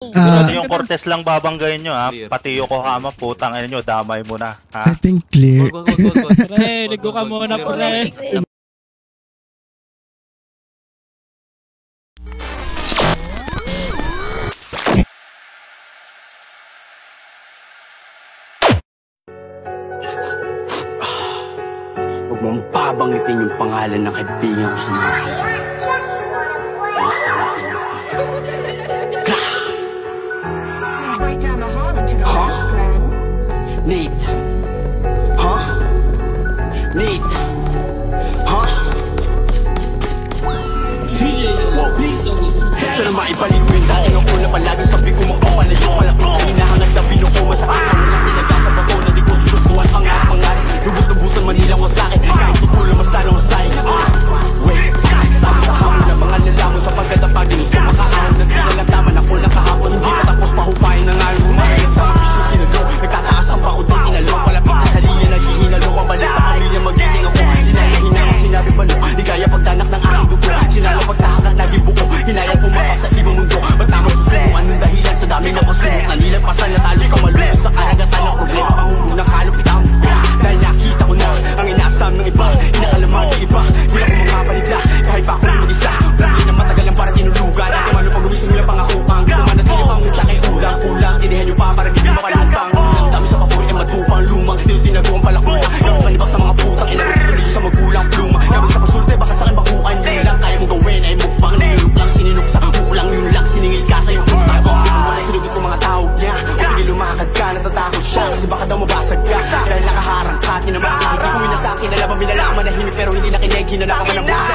Sigurado yung Cortez lang babanggayin nyo ha. Pati Yokohama, putang ina nyo, damay mo na. Ha? I think clear. Pre, ligo ka muna pre. Huwag mong babanggitin yung pangalan ng kaibigan ko sa mga Nate? Huh? Nate? Huh? Wow. Sana maibalik ko yung dating ako na palagi sabi ko magpapalayo. Malaki sa hinahangad na binuko masakit ko na tinagasan ako na di ko susubuan pangarap. Lubos-lubusan Manila mo sa'kin kahit tutulo mas talo mo sa'yo. Wait, sabi sa hamon na mga lalamon sa pagkatapag ginusto makaahon na sila lang tama na ko nakahapon. Hindi pa tapos pahupayin ng algo. Kaya sa mga pisyo sinalo nagtataas ang bako din tinalo. Palapit na sa linya naghihinalo. Pabalik sa pamilya magiling ako. Hinahihina mo sinabi pa no. Di kaya pagdanak ng aking dugo. Sinalo pagtahak at naging buko. Hinayang pumapak sa ibang mundo. Ba't naman susubukan ng dahilan sa dami na pasulok. Nanilagpasan na talo ka malulog sa karagatan ng problema. Pangulo ng halop itaw. Dahil nakita ko na ang inaasam ng iba. Inakalaman ng iba. Di ako makapaligda kahit pa ako mag-isa. Huli na matagal lang para tinulugan. At naman pag-uwisin nyo lang pangakupang. Kumanatili pang mutya kay ulang-ulang. Tinihan nyo pa para di makalutang. Ulang dami sa papuri ay matupang lumang. Still tinagawang palakuna. Gawang kanibak sa mga putang. Inagot sa magulang pluma. Gawin sa pasulte bakit sa'kin bakuan. Yun lang kaya mong gawin ay mukbang. Nilulog lang sininuksa. Buko lang yun lang siningil ka sa'yo. Wala sinugot ko mga tawag niya. O sige lumakad ka natatakot siya. Kasi baka daw mabasag ka. Dahil nakaharang ka tinamaan. Hindi ko minasaki na labang binalaman na himik pero hindi nakinig. Hinanakan mo ng pusa.